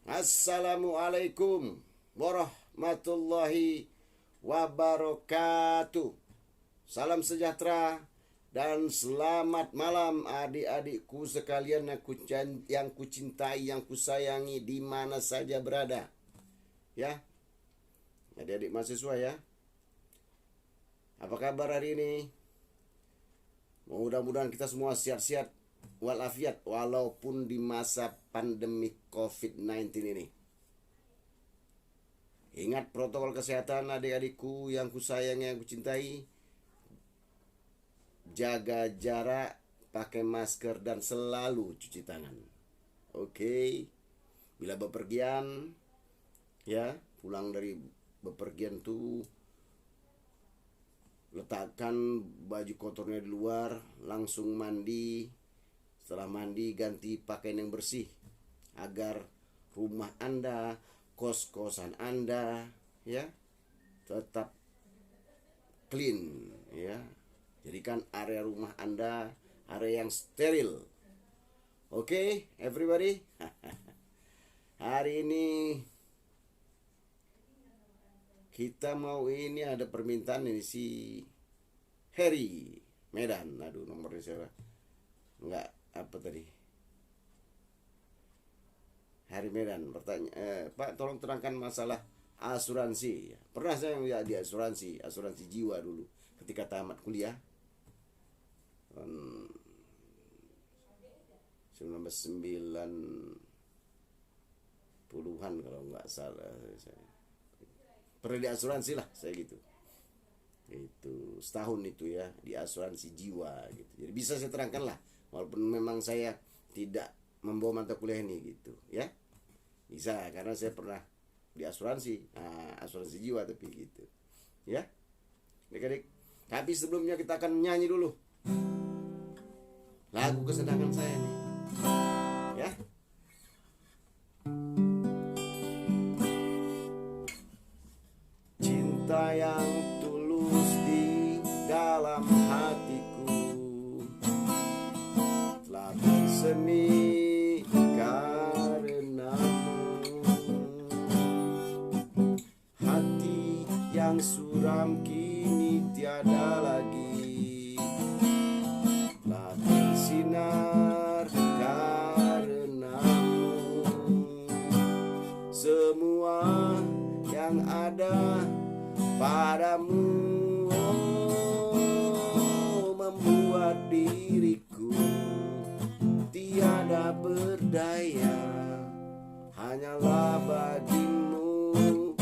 Assalamualaikum warahmatullahi wabarakatuh. Salam sejahtera dan selamat malam adik-adikku sekalian yang kucintai, yang kusayangi di mana saja berada. Ya, adik-adik mahasiswa ya. Apa kabar hari ini? Mudah-mudahan kita semua sehat-sehat walafiat walaupun di masa pandemi COVID-19 ini. Ingat protokol kesehatan adik-adikku yang kusayang, yang kucintai. Jaga jarak, pakai masker dan selalu cuci tangan. Oke. Bila bepergian ya, pulang dari bepergian tuh letakkan baju kotornya di luar, langsung mandi. Setelah mandi ganti pakaian yang bersih agar rumah Anda, kos-kosan Anda ya tetap clean ya. Jadikan area rumah Anda area yang steril. Oke, everybody. Hari ini kita mau ini ada permintaan ini si Harry Medan. Aduh, nomornya siapa? Enggak, apa tadi? Hari Medan bertanya, Pak tolong terangkan masalah asuransi. Pernah saya melihat di asuransi jiwa dulu ketika tamat kuliah tahun 1990-an kalau nggak salah. Pernah di asuransi lah saya gitu. Itu setahun itu ya di asuransi jiwa gitu. Jadi bisa saya terangkan lah walaupun memang saya tidak membawa mata kuliah ini gitu ya. Bisa karena saya pernah di asuransi, asuransi jiwa tapi gitu. Ya. Adik-adik, tapi sebelumnya kita akan nyanyi dulu lagu kesenangan saya nih. Ya. Cinta yang tulus di dalam hatiku telah bersemi karenamu. Hati yang suram kini tiada lagi, telah bersinar karenamu. Semua yang ada padamu membuat diriku tiada berdaya. Hanyalah bagimu,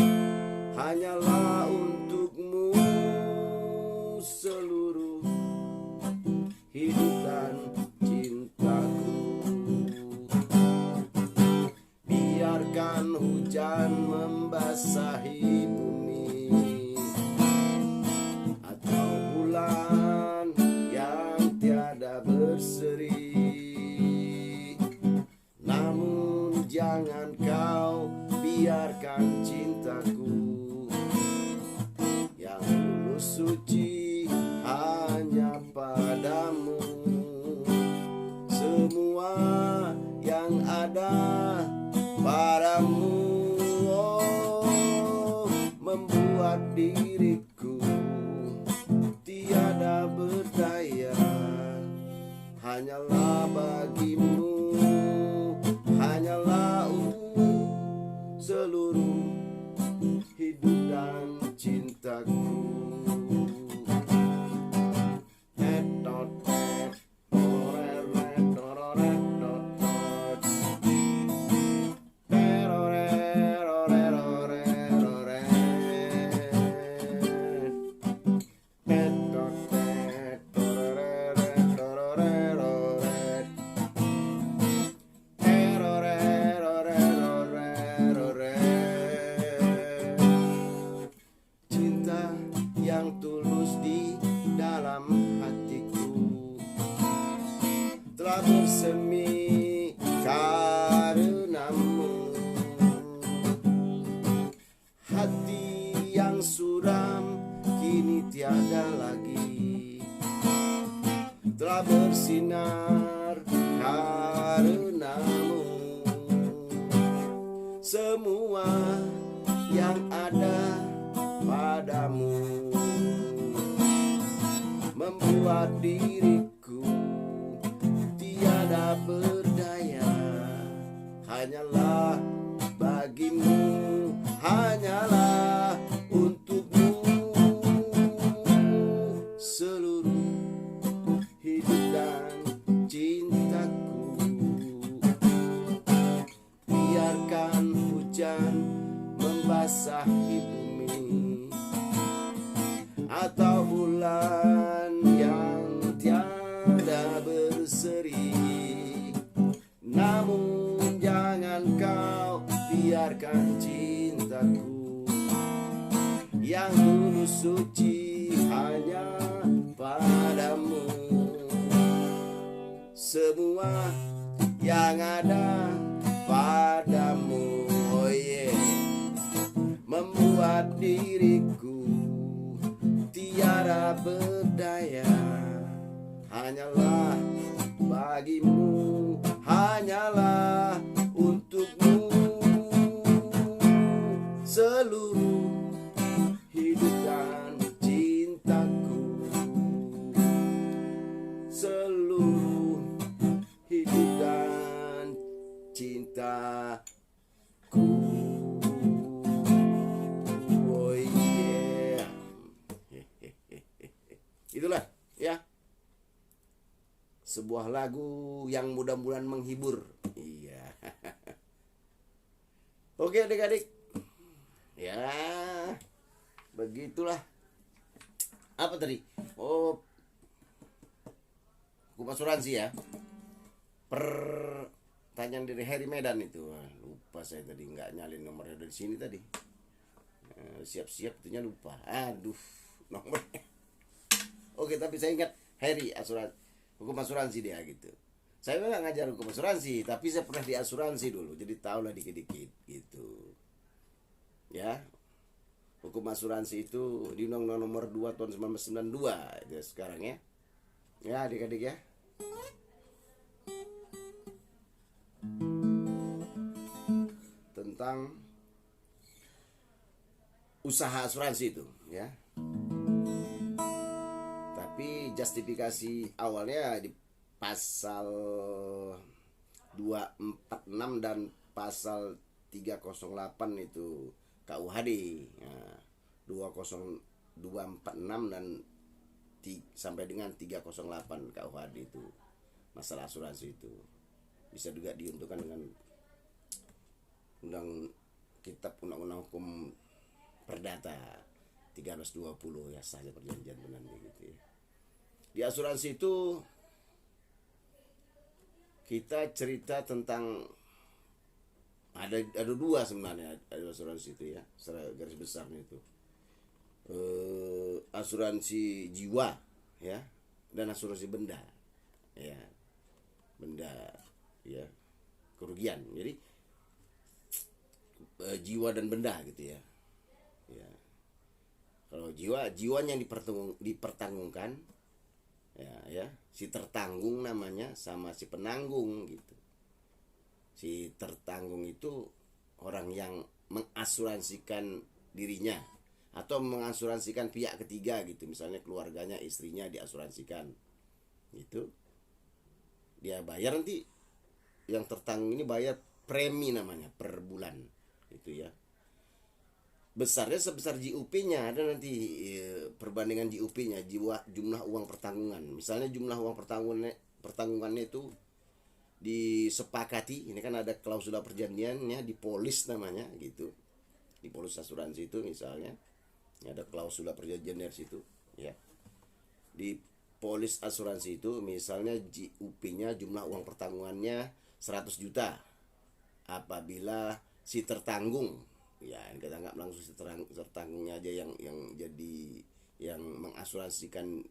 hanyalah untukmu seluruh hidup dan cintaku. Biarkan hujan membasahi bumi atau bulan yang tiada berseri, namun jangan kau biarkan cintaku yang tulus suci hanya padamu. Semua yang ada padamu membuat diriku tiada berdaya. Hanyalah bagimu, hanyalah seluruh hidup dan cintaku. Bersemi karenamu. Hati yang suram kini tiada lagi, telah bersinar karenamu. semua yang ada padamu membuat diriku tiada berdaya. Hanyalah bagimu, hanyalah untukmu seluruh hidup dan cintaku. Biarkan hujan membasahi bumi atau bulan yang tiada berseri, namun jangan kau biarkan cintaku yang tulus suci hanya padamu. Semua yang ada padamu, oh yeah, membuat diriku tiada berdaya. Hanyalah bagimu, hanyalah untukmu seluruh hidup dan cintaku, seluruh hidup dan cintaku. Oh yeah. Itulah ya, sebuah lagu yang mudah-mudahan menghibur. Iya. Oke adik-adik, ya begitulah. Apa tadi? Oh, hukum asuransi ya. Pertanyaan dari Harry Medan itu. Lupa saya tadi, nggak nyalin nomornya dari sini tadi. Siap-siap itunya lupa. Aduh, nomornya. Oke, tapi saya ingat Harry asuransi, hukum asuransi dia gitu. Saya memang ngajar hukum asuransi, tapi saya pernah di asuransi dulu, jadi tahu lah dikit-dikit gitu. Ya, hukum asuransi itu di Undang-Undang Nomor 2 tahun 1992 itu sekarang ya. Ya adik-adik ya. Tentang usaha asuransi itu ya. Tapi justifikasi awalnya di pasal 246 dan pasal 308 itu KUHD. Nah, 246 dan sampai dengan 308 KUHD itu masalah asuransi itu. Bisa juga diuntungkan dengan Undang-Undang Hukum Perdata 1320 ya, sahnya perjanjian benar gitu ya. Di asuransi itu kita cerita tentang ada dua sebenarnya, ada asuransi itu ya, secara garis besarnya itu asuransi jiwa ya, dan asuransi benda ya, benda ya, kerugian. Jadi jiwa dan benda gitu ya. Ya, kalau jiwanya yang dipertanggungkan ya, si tertanggung namanya sama si penanggung gitu. Si tertanggung itu orang yang mengasuransikan dirinya atau mengasuransikan pihak ketiga gitu, misalnya keluarganya, istrinya diasuransikan gitu. Dia bayar, nanti yang tertanggung ini bayar premi namanya per bulan gitu ya. Besarnya sebesar JUP-nya, ada nanti perbandingan JUP-nya, jumlah uang pertanggungan. Misalnya jumlah uang pertanggungannya itu disepakati, ini kan ada klausula perjanjiannya, dipolis namanya gitu. Di polis asuransi itu misalnya ada klausula perjanjian dari situ ya. Di polis asuransi itu misalnya JUP-nya, jumlah uang pertanggungannya 100 juta. Apabila si tertanggung, ya kita anggap langsung tertanggungnya aja yang jadi yang mengasuransikan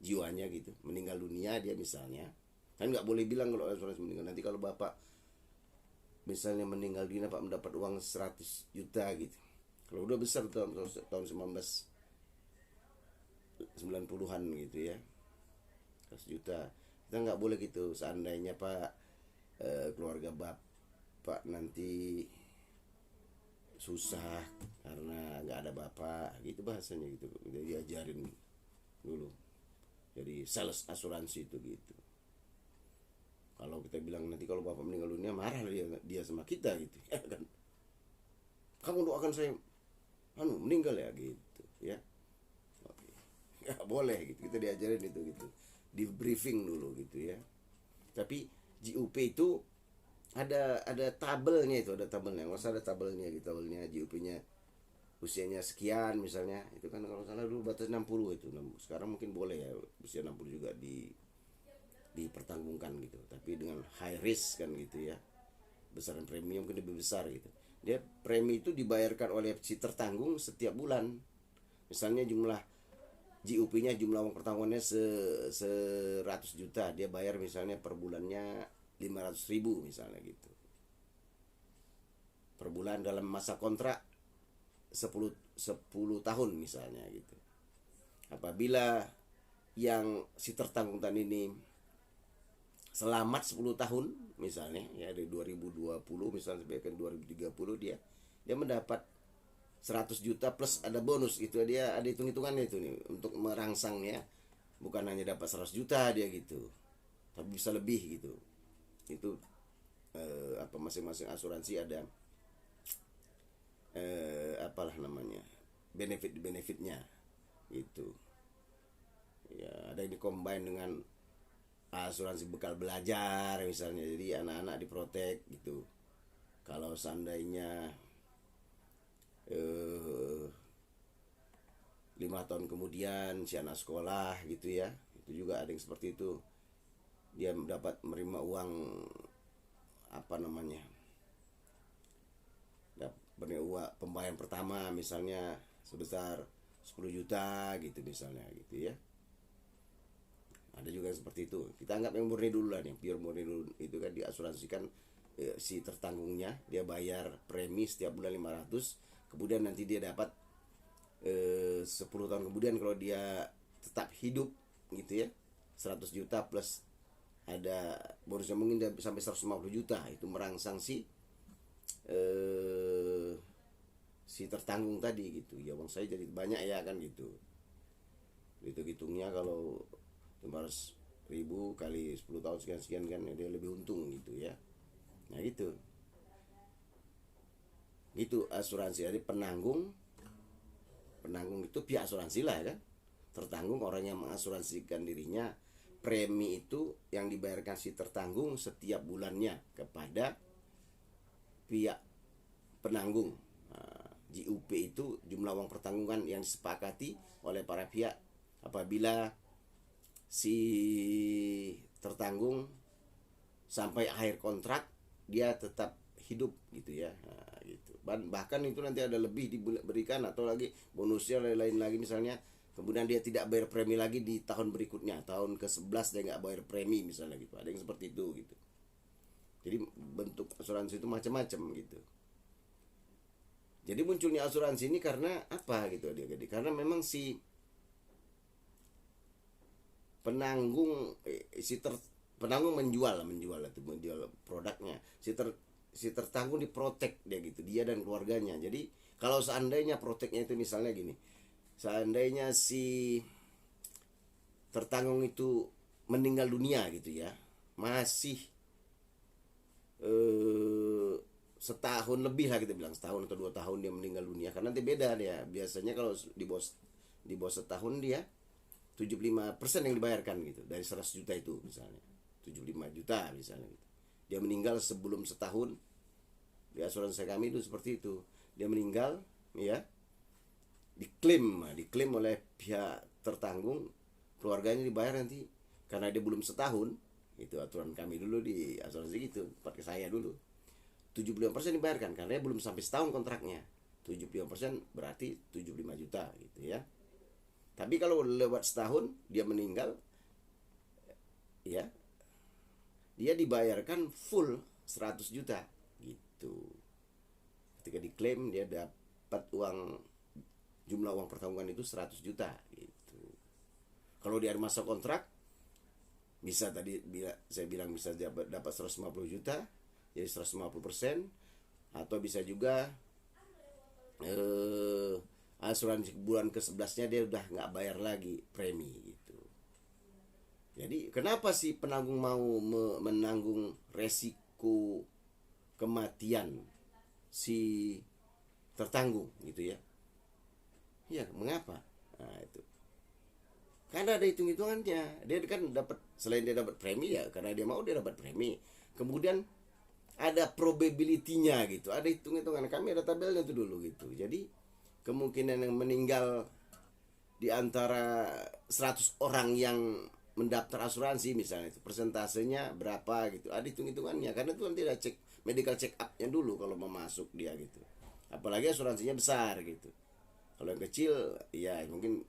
jiwanya gitu, meninggal dunia dia misalnya, kan nggak boleh bilang kalau asuransi meninggal, nanti kalau bapak misalnya meninggal dunia pak mendapat uang 100 juta gitu, kalau udah besar tahun 1990-an gitu ya, 100 juta kita nggak boleh gitu. Seandainya pak keluarga bapak nanti susah karena nggak ada bapak gitu bahasanya gitu. Udah diajarin dulu. Jadi sales asuransi itu gitu. Kalau kita bilang nanti kalau bapak meninggal dunia marah dia sama kita gitu ya kan. Kamu doakan saya meninggal ya gitu ya. Oke. Nggak boleh gitu. Kita diajarin itu gitu. Di briefing dulu gitu ya. Tapi GUP itu ada tabelnya itu, ada tabelnya. Nggak usah ada tabelnya gitu, tabelnya GUP-nya usianya sekian misalnya. Itu kan kalau salah dulu batas 60 itu. Sekarang mungkin boleh ya usia 60 juga dipertanggungkan gitu, tapi dengan high risk kan gitu ya, besaran premi mungkin lebih besar gitu. Dia premi itu dibayarkan oleh si tertanggung setiap bulan. Misalnya jumlah GUP-nya, jumlah uang pertanggungannya 100 juta, dia bayar misalnya per bulannya 500.000 misalnya gitu per bulan dalam masa kontrak 10 tahun misalnya gitu. Apabila yang si tertanggung tadi ini selamat 10 tahun misalnya ya, dari 2020 misalnya sampai ke 2030, dia mendapat 100 juta plus ada bonus itu, dia ada hitung-hitungannya itu nih untuk merangsangnya, bukan hanya dapat 100 juta dia gitu, tapi bisa lebih gitu. Itu masing-masing asuransi ada apalah namanya, benefitnya itu ya. Ada yang combine dengan asuransi bekal belajar misalnya, jadi anak-anak diprotek gitu. Kalau seandainya 5 tahun kemudian si anak sekolah gitu ya, itu juga ada yang seperti itu, dia dapat menerima uang apa namanya, dapat uang pembayaran pertama misalnya sebesar 10 juta gitu misalnya gitu ya. Ada juga seperti itu. Kita anggap yang murni dulu lah nih, pure murni dulu. Itu kan diasuransikan si tertanggungnya, dia bayar premi setiap bulan 500, kemudian nanti dia dapat 10 tahun kemudian kalau dia tetap hidup gitu ya, 100 juta plus ada bonusnya mungkin sampai 150 juta. Itu merangsang si tertanggung tadi gitu. Ya bang, saya jadi banyak ya kan gitu. Hitung-hitungnya kalau 500.000 kali 10 tahun sekian kan dia lebih untung gitu ya. Nah gitu asuransi. Jadi penanggung itu pihak asuransi lah kan, tertanggung orang yang mengasuransikan dirinya. Premi itu yang dibayarkan si tertanggung setiap bulannya kepada pihak penanggung. GUP itu jumlah uang pertanggungan yang disepakati oleh para pihak apabila si tertanggung sampai akhir kontrak dia tetap hidup gitu ya. Gitu. Bahkan itu nanti ada lebih diberikan atau lagi bonusnya lain lagi misalnya. Kemudian dia tidak bayar premi lagi di tahun berikutnya, tahun ke-11 dia nggak bayar premi misalnya gitu. Ada yang seperti itu gitu. Jadi bentuk asuransi itu macam-macam gitu. Jadi munculnya asuransi ini karena apa gitu dia? Karena memang si penanggung penanggung menjual produknya. Si tertanggung diprotek dia gitu, dia dan keluarganya. Jadi kalau seandainya proteknya itu misalnya gini, seandainya si tertanggung itu meninggal dunia gitu ya, masih setahun lebih lah, kita bilang setahun atau 2 tahun dia meninggal dunia, karena nanti beda dia. Biasanya kalau di bawah setahun dia 75% yang dibayarkan gitu dari 100 juta itu misalnya 75 juta misalnya gitu. Dia meninggal sebelum setahun, di asuransi kami itu seperti itu. Dia meninggal ya, diklaim oleh pihak tertanggung, keluarganya dibayar nanti karena dia belum setahun. Itu aturan kami dulu di asuransi gitu, pakai saya dulu 75% dibayarkan karena dia belum sampai setahun kontraknya. 75% berarti 75 juta gitu ya. Tapi kalau lewat setahun dia meninggal ya, dia dibayarkan full 100 juta gitu. Ketika diklaim dia dapat jumlah uang pertanggungan itu 100 juta gitu. Kalau di akhir masa kontrak bisa saya bilang bisa dapat 150 juta jadi 150%, atau bisa juga eh, asuransi bulan ke-11-nya dia udah nggak bayar lagi premi gitu. Jadi kenapa sih penanggung mau menanggung resiko kematian si tertanggung gitu ya? Ya mengapa? Nah itu karena ada hitung-hitungannya. Dia kan dapat, selain dia dapat premi ya karena dia mau, dia dapat premi. Kemudian ada probability-nya gitu, ada hitung-hitungan. Kami ada tabelnya itu dulu gitu. Jadi kemungkinan yang meninggal di antara 100 orang yang mendaftar asuransi misalnya, itu persentasenya berapa gitu, ada hitung-hitungannya. Karena itu nanti ada cek medical check up-nya dulu kalau mau masuk dia gitu, apalagi asuransinya besar gitu. Kalau yang kecil ya mungkin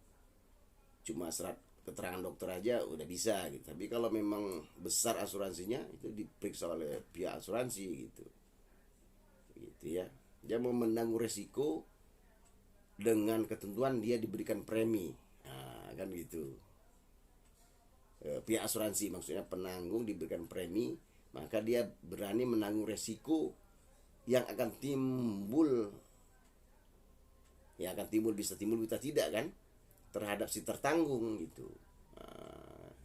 cuma serat keterangan dokter aja udah bisa gitu. Tapi kalau memang besar asuransinya itu diperiksa oleh pihak asuransi gitu. Gitu ya. Dia mau menanggung resiko dengan ketentuan dia diberikan premi. Nah, kan gitu. Pihak asuransi maksudnya penanggung diberikan premi, maka dia berani menanggung resiko yang akan timbul, bisa timbul bisa tidak kan terhadap si tertanggung gitu.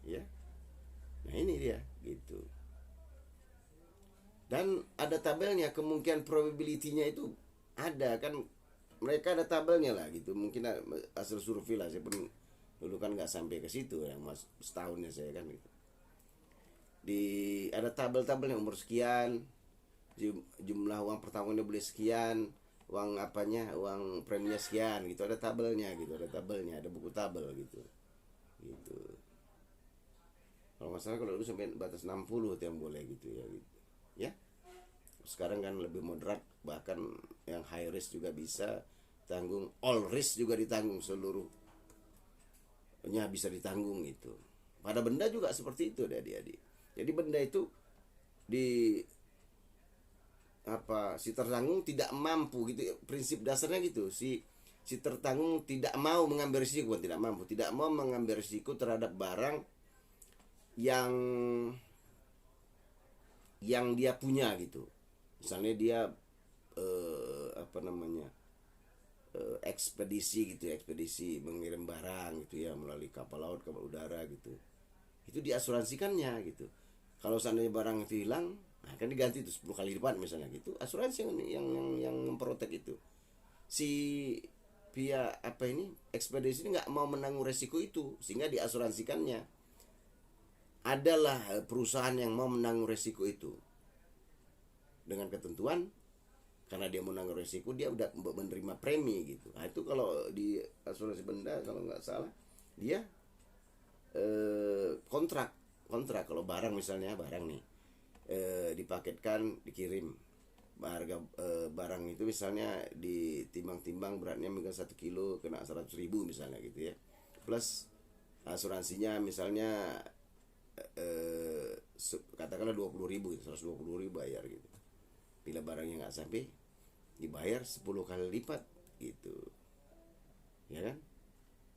Ya, nah ini dia gitu. Dan ada tabelnya, kemungkinan probability-nya itu ada kan, mereka ada tabelnya lah gitu. Mungkin hasil survei lah, saya pun dulu kan nggak sampai ke situ ya, mas setahunnya saya kan gitu. Di ada tabel-tabelnya, umur sekian, jumlah uang per tahunnya boleh sekian, uang apanya, uang preminya sekian gitu, ada tabelnya gitu, ada tabelnya, ada buku tabel gitu. Gitu. Kalau nggak salah kalau dulu sampai batas 60 yang boleh gitu ya gitu. Ya. Sekarang kan lebih moderat, bahkan yang high risk juga bisa tanggung, all risk juga ditanggung, seluruhnya bisa ditanggung itu. Pada benda juga seperti itu adik-adik. Jadi benda itu di apa, si tertanggung tidak mampu gitu, prinsip dasarnya gitu. Si tertanggung tidak mau mengambil risiko, bukan tidak mampu, tidak mau mengambil risiko terhadap barang yang dia punya gitu. Misalnya dia apa namanya, ekspedisi gitu, ekspedisi mengirim barang gitu ya melalui kapal laut, kapal udara gitu, itu diasuransikannya gitu. Kalau seandainya barang itu hilang, nah kan diganti itu 10 kali lipat misalnya gitu, asuransi yang memprotek itu. Si pihak apa ini, ekspedisi ini nggak mau menanggung resiko itu, sehingga diasuransikannya. Adalah perusahaan yang mau menanggung resiko itu dengan ketentuan, karena dia menanggung resiko, dia udah menerima premi gitu. Nah itu kalau di asuransi benda kalau nggak salah dia kontrak kalau barang misalnya, barang nih dipaketkan dikirim, harga barang itu misalnya ditimbang-timbang beratnya mungkin 1 kilo kena 100.000 misalnya gitu ya, plus asuransinya misalnya katakanlah 20.000, 120.000 bayar gitu. Bila barangnya nggak sampai, dibayar 10 kali lipat gitu, ya kan?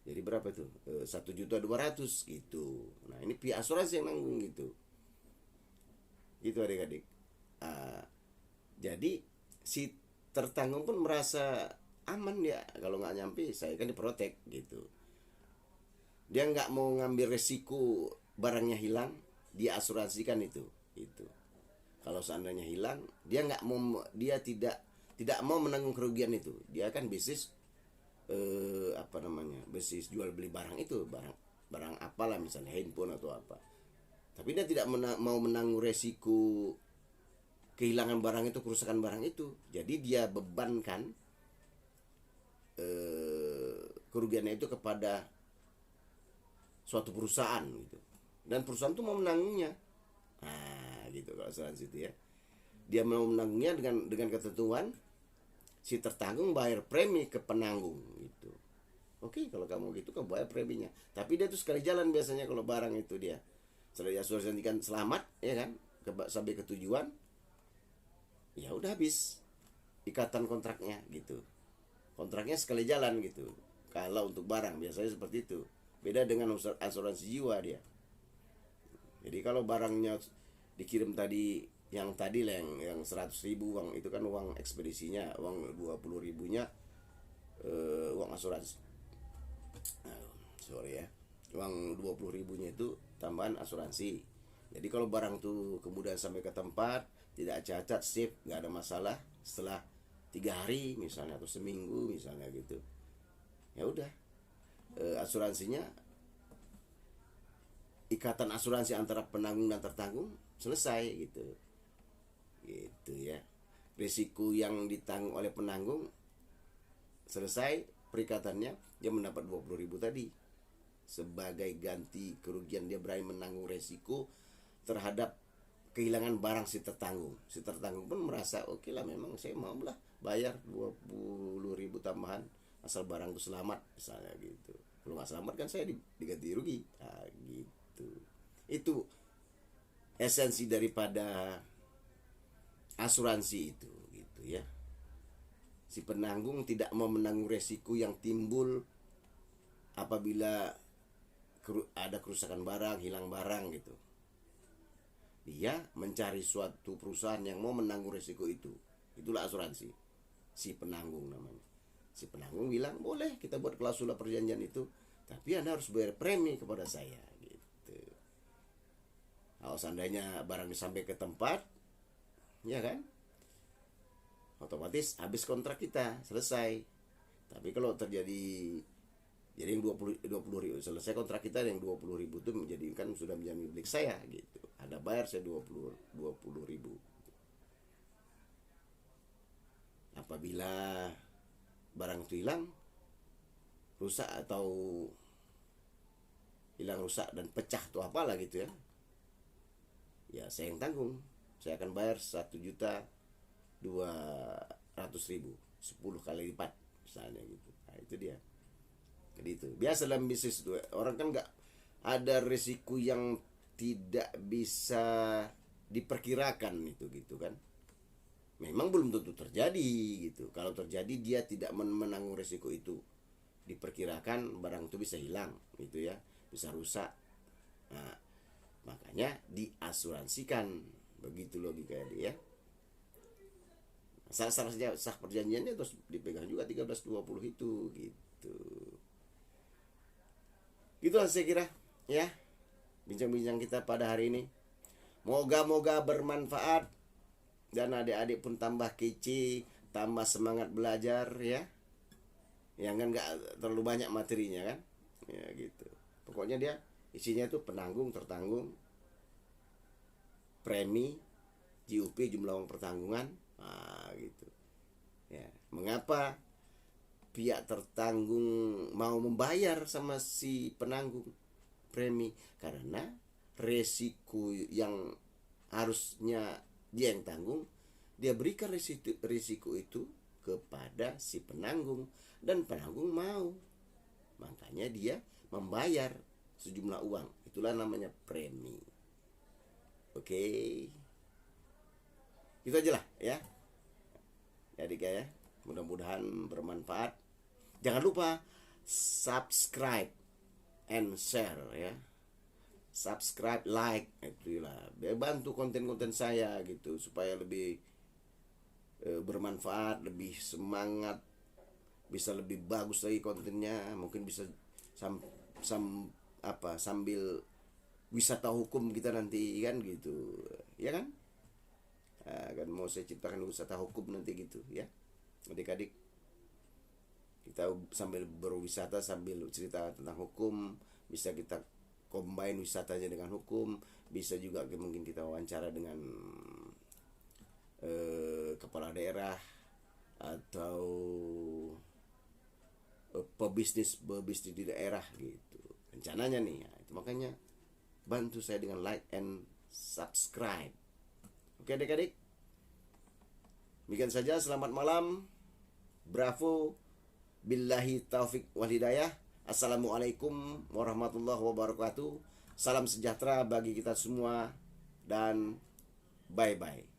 Jadi berapa tuh? 1.200.000 gitu. Nah ini pihak asuransi yang nanggung gitu. Gitu adik-adik. uh, Jadi si tertanggung pun merasa aman ya, kalau nggak nyampe saya kan diprotek gitu. Dia nggak mau ngambil resiko barangnya hilang, dia asuransikan itu. Kalau seandainya hilang, dia nggak mau, dia tidak mau menanggung kerugian itu. Dia kan bisnis apa namanya, bisnis jual beli barang itu, barang apalah misalnya handphone atau apa. Tapi dia tidak mau menanggung resiko kehilangan barang itu, kerusakan barang itu. Jadi dia bebankan kerugiannya itu kepada suatu perusahaan gitu, dan perusahaan itu mau menanggungnya. Nah gitu kalau asuransi itu ya, dia mau menanggungnya dengan ketentuan si tertanggung bayar premi ke penanggung gitu. Oke, kalau kamu gitu kamu bayar preminya, tapi dia tuh sekali jalan biasanya kalau barang itu dia setelah diasuransikan selamat ya kan, sampai ke tujuan, ya udah habis ikatan kontraknya gitu. Kontraknya sekali jalan gitu. Kalau untuk barang biasanya seperti itu. Beda dengan asuransi jiwa dia. Jadi kalau barangnya dikirim tadi, yang tadi lah yang 100.000 uang itu kan uang ekspedisinya, uang 20.000-nya uang asuransi. Sorry ya, uang 20.000-nya itu tambahan asuransi. Jadi kalau barang tuh kemudian sampai ke tempat tidak cacat, sip, nggak ada masalah, setelah 3 hari misalnya atau seminggu misalnya gitu, ya udah, asuransinya, ikatan asuransi antara penanggung dan tertanggung selesai gitu, gitu ya. Risiko yang ditanggung oleh penanggung selesai, perikatannya, dia mendapat 20.000 tadi sebagai ganti kerugian, dia berani menanggung resiko terhadap kehilangan barang si tertanggung. Si tertanggung pun merasa oke lah, memang saya mau lah bayar 20.000 tambahan asal barang itu selamat misalnya gitu. Kalau nggak selamat kan saya diganti rugi. Nah, gitu. Itu esensi daripada asuransi itu gitu ya. Si penanggung tidak mau menanggung resiko yang timbul apabila ada kerusakan barang, hilang barang gitu. Dia mencari suatu perusahaan yang mau menanggung resiko itu. Itulah asuransi. Si penanggung namanya. Si penanggung bilang, boleh kita buat klausula perjanjian itu, tapi Anda harus bayar premi kepada saya gitu. Kalau seandainya barang sampai ke tempat, ya kan, otomatis habis kontrak kita, selesai. Tapi kalau terjadi, jadi yang 20.000 selesai kontrak kita, yang 20.000 itu menjadi kan sudah menjadi milik saya gitu. Ada bayar saya 20.000. Apabila barang itu hilang, rusak atau hilang, rusak dan pecah atau apalah gitu ya, ya saya yang tanggung. Saya akan bayar 1.200.000, 10 kali lipat misalnya gitu. Nah itu dia. Jadi itu biasa dalam bisnis itu, orang kan nggak ada risiko yang tidak bisa diperkirakan itu gitu kan. Memang belum tentu terjadi gitu. Kalau terjadi dia tidak menanggung risiko itu. Diperkirakan barang itu bisa hilang gitu ya, bisa rusak. Nah, makanya diasuransikan. Begitu logikanya dia. Sah perjanjiannya terus dipegang juga 1320 itu gitu. Gitu saya kira ya, bincang-bincang kita pada hari ini. Moga-moga bermanfaat dan adik-adik pun tambah kece, tambah semangat belajar ya. Yang kan nggak terlalu banyak materinya kan, ya gitu. Pokoknya dia isinya itu penanggung, tertanggung, premi, JUP, jumlah uang pertanggungan, gitu. Ya, mengapa pihak tertanggung mau membayar sama si penanggung premi? Karena resiko yang harusnya dia yang tanggung, dia berikan risiko itu kepada si penanggung, dan penanggung mau, makanya dia membayar sejumlah uang. Itulah namanya premi. Oke, itu aja lah ya. Jadi kayak mudah-mudahan bermanfaat. Jangan lupa subscribe and share ya. Subscribe, like, itulah. Bantu konten-konten saya gitu supaya lebih bermanfaat, lebih semangat, bisa lebih bagus lagi kontennya. Mungkin bisa sambil wisata hukum kita nanti kan gitu, ya kan? Kan mau saya ciptakan wisata hukum nanti gitu ya, adik-adik. Kita sambil berwisata sambil cerita tentang hukum, bisa kita combine wisatanya dengan hukum, bisa juga mungkin kita wawancara dengan kepala daerah atau pebisnis di daerah gitu rencananya nih ya. Itu makanya bantu saya dengan like and subscribe. Oke adik-adik, demikian saja. Selamat malam, bravo, billahi taufik wal hidayah. Assalamualaikum warahmatullahi wabarakatuh. Salam sejahtera bagi kita semua dan bye-bye.